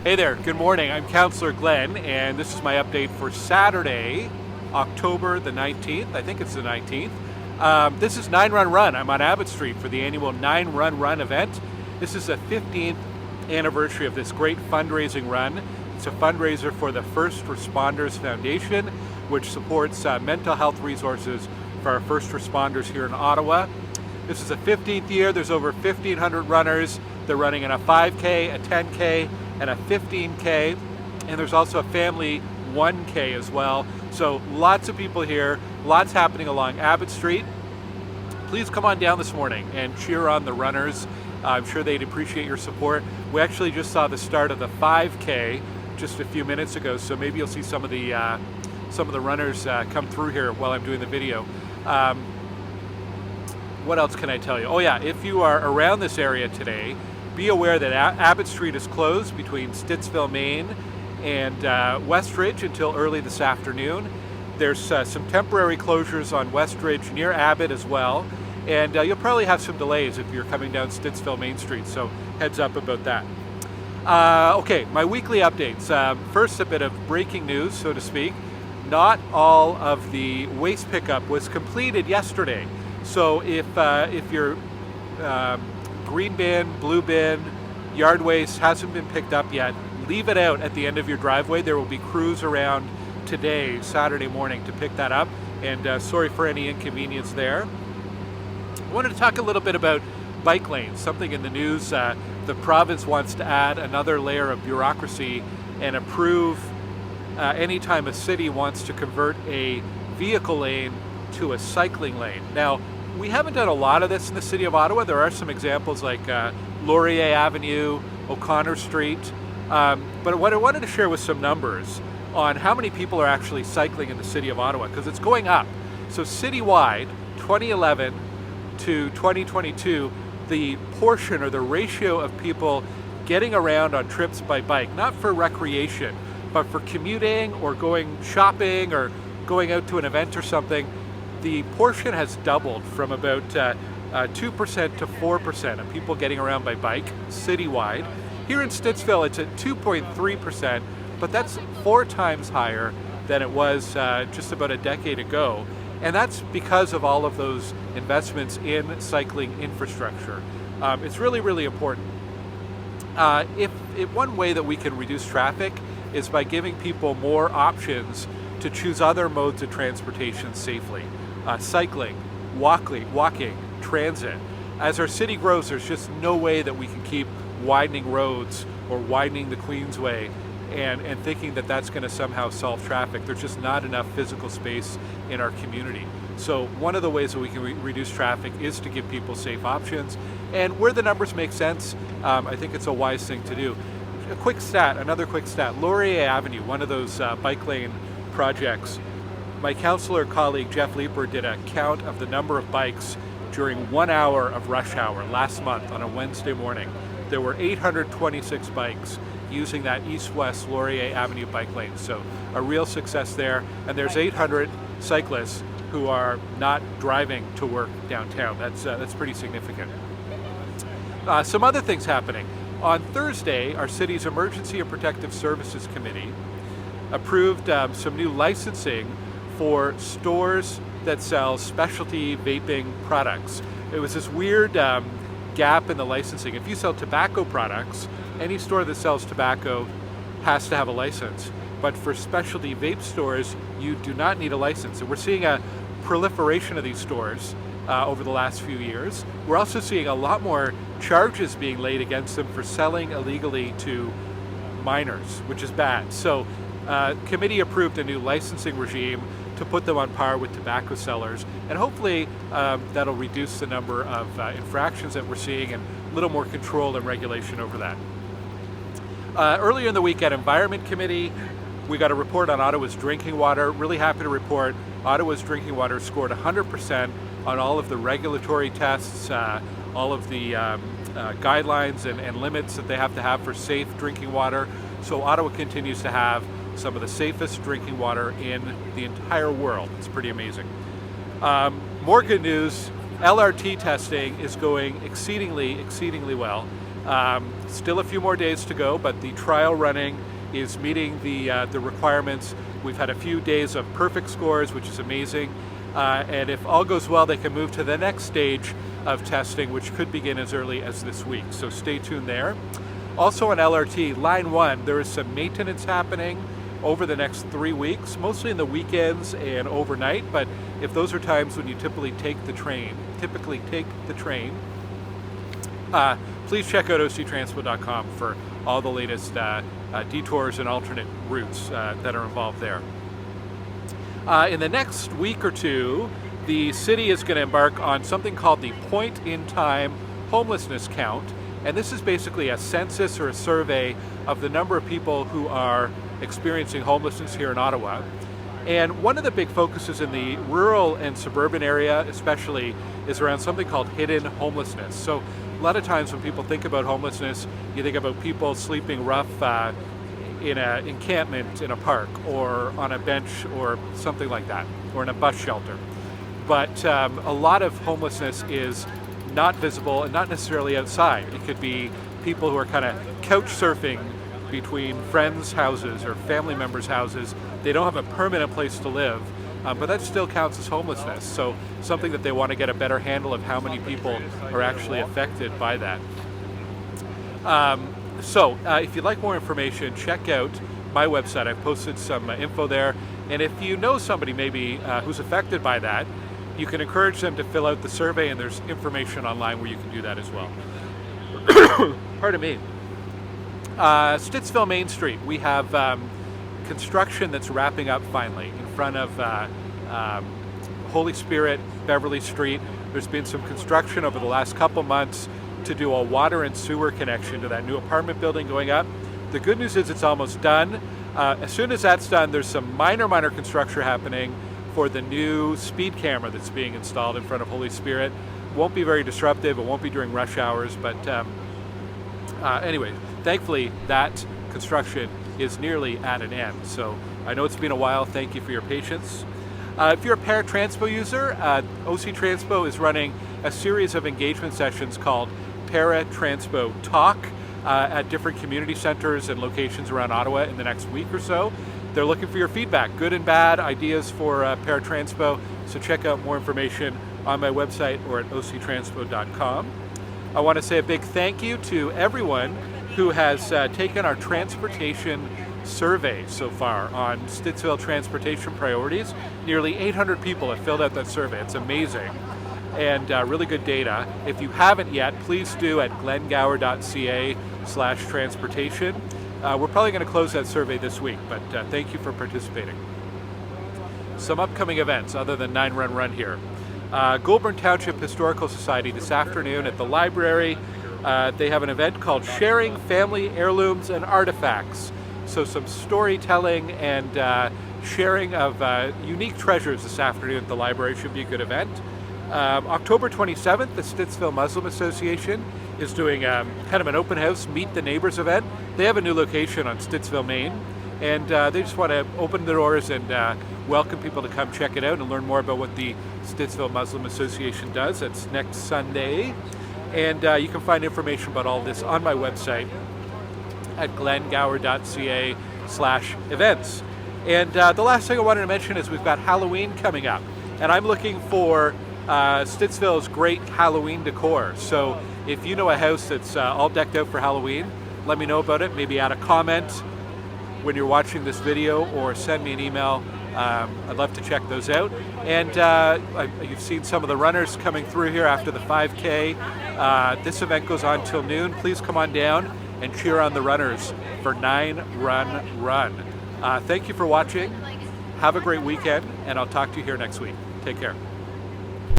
Hey there, good morning. I'm Councillor Glen, and this is my update for Saturday, October the 19th. I think it's the 19th. This is 9 Run Run. I'm on Abbott Street for the annual 9 Run Run event. This is the 15th anniversary of this great fundraising run. It's a fundraiser for the First Responders Foundation, which supports mental health resources for our first responders here in Ottawa. This is the 15th year. There's over 1,500 runners. They're running in a 5K, a 10K, and a 15K, and there's also a family 1K as well. So lots of people here, lots happening along Abbott Street. Please come on down this morning and cheer on the runners. I'm sure they'd appreciate your support. We actually just saw the start of the 5K just a few minutes ago, so maybe you'll see some of the runners come through here while I'm doing the video. What else can I tell you? Oh yeah, if you are around this area today, be aware that Abbott Street is closed between Stittsville Main and Westridge until early this afternoon. There's some temporary closures on Westridge near Abbott as well, and you'll probably have some delays if you're coming down Stittsville Main Street, so heads up about that. Okay, my weekly updates. First, a bit of breaking news, so to speak. Not all of the waste pickup was completed yesterday, so if your green bin, blue bin, yard waste hasn't been picked up yet, leave it out at the end of your driveway. There will be crews around today, Saturday morning, to pick that up, and sorry for any inconvenience there. I wanted to talk a little bit about bike lanes, something in the news. The province wants to add another layer of bureaucracy and approve anytime a city wants to convert a vehicle lane to a cycling lane. Now, we haven't done a lot of this in the city of Ottawa. There are some examples like Laurier Avenue, O'Connor Street, but what I wanted to share was some numbers on how many people are actually cycling in the city of Ottawa, because it's going up. So citywide, 2011 to 2022, the portion or the ratio of people getting around on trips by bike, not for recreation, but for commuting or going shopping or going out to an event or something, the portion has doubled from about 2% to 4% of people getting around by bike citywide. Here in Stittsville, it's at 2.3%, but that's 4 times higher than it was just about a decade ago. And that's because of all of those investments in cycling infrastructure. It's really, really important. If one way that we can reduce traffic is by giving people more options to choose other modes of transportation safely. Cycling, walking, transit. As our city grows, there's just no way that we can keep widening roads or widening the Queensway and thinking that that's going to somehow solve traffic. There's just not enough physical space in our community. So one of the ways that we can reduce traffic is to give people safe options. And where the numbers make sense, I think it's a wise thing to do. Another quick stat. Laurier Avenue, one of those bike lane projects. My councillor colleague Jeff Leeper did a count of the number of bikes during 1 hour of rush hour last month on a Wednesday morning. There were 826 bikes using that east-west Laurier Avenue bike lane. So a real success there. And there's 800 cyclists who are not driving to work downtown. That's pretty significant. Some other things happening. On Thursday, our city's Emergency and Protective Services Committee approved some new licensing for stores that sell specialty vaping products. It was this weird gap in the licensing. If you sell tobacco products, any store that sells tobacco has to have a license. But for specialty vape stores, you do not need a license. And we're seeing a proliferation of these stores over the last few years. We're also seeing a lot more charges being laid against them for selling illegally to minors, which is bad. So committee approved a new licensing regime to put them on par with tobacco sellers, and hopefully that'll reduce the number of infractions that we're seeing and a little more control and regulation over that. Earlier in the week at Environment Committee, we got a report on Ottawa's drinking water. Really happy to report Ottawa's drinking water scored 100% on all of the regulatory tests, all of the guidelines and limits that they have to have for safe drinking water. So Ottawa continues to have some of the safest drinking water in the entire world. It's pretty amazing. More good news, LRT testing is going exceedingly well. Still a few more days to go, but the trial running is meeting the requirements. We've had a few days of perfect scores, which is amazing. And if all goes well, they can move to the next stage of testing, which could begin as early as this week. So stay tuned there. Also on LRT Line 1, there is some maintenance happening over the next 3 weeks, mostly in the weekends and overnight. But if those are times when you typically take the train, please check out octranspo.com for all the latest detours and alternate routes that are involved there. In the next week or two, the city is going to embark on something called the Point in Time Homelessness Count. And this is basically a census or a survey of the number of people who are experiencing homelessness here in Ottawa. And one of the big focuses in the rural and suburban area especially is around something called hidden homelessness. So a lot of times when people think about homelessness, you think about people sleeping rough in an encampment in a park or on a bench or something like that, or in a bus shelter. But a lot of homelessness is not visible and not necessarily outside. It could be people who are kind of couch surfing between friends' houses or family members' houses. They don't have a permanent place to live, but that still counts as homelessness. So something that they want to get a better handle of how many people are actually affected by that. So if you'd like more information, check out my website. I've posted some info there. And if you know somebody maybe who's affected by that, you can encourage them to fill out the survey, and there's information online where you can do that as well. Pardon me. Stittsville Main Street, we have construction that's wrapping up finally in front of Holy Spirit, Beverly Street. There's been some construction over the last couple months to do a water and sewer connection to that new apartment building going up. The good news is it's almost done. As soon as that's done, there's some minor construction happening for the new speed camera that's being installed in front of Holy Spirit. Won't be very disruptive, it won't be during rush hours, but anyway, thankfully that construction is nearly at an end. So I know it's been a while, thank you for your patience. If you're a ParaTranspo user, OC Transpo is running a series of engagement sessions called ParaTranspo Talk at different community centers and locations around Ottawa in the next week or so. They're looking for your feedback, good and bad, ideas for ParaTranspo, so check out more information on my website or at octranspo.com. I want to say a big thank you to everyone who has taken our transportation survey so far on Stittsville transportation priorities. Nearly 800 people have filled out that survey. It's amazing and really good data. If you haven't yet, please do at glengower.ca/transportation. We're probably going to close that survey this week, but thank you for participating. Some upcoming events other than 9 Run here. Goulburn Township Historical Society this afternoon at the library. They have an event called Sharing Family Heirlooms and Artifacts. So some storytelling and sharing of unique treasures this afternoon at the library. Should be a good event. October 27th, the Stittsville Muslim Association is doing kind of an open house, meet the neighbors event. They have a new location on Stittsville Main, and they just want to open the doors and welcome people to come check it out and learn more about what the Stittsville Muslim Association does. That's next Sunday, and you can find information about all this on my website at glengower.ca/events. And the last thing I wanted to mention is we've got Halloween coming up, and I'm looking for Stittsville's great Halloween decor. So if you know a house that's all decked out for Halloween, let me know about it. Maybe add a comment when you're watching this video or send me an email. I'd love to check those out. And you've seen some of the runners coming through here after the 5K. This event goes on till noon. Please come on down and cheer on the runners for 9 Run. Thank you for watching. Have a great weekend, and I'll talk to you here next week. Take care.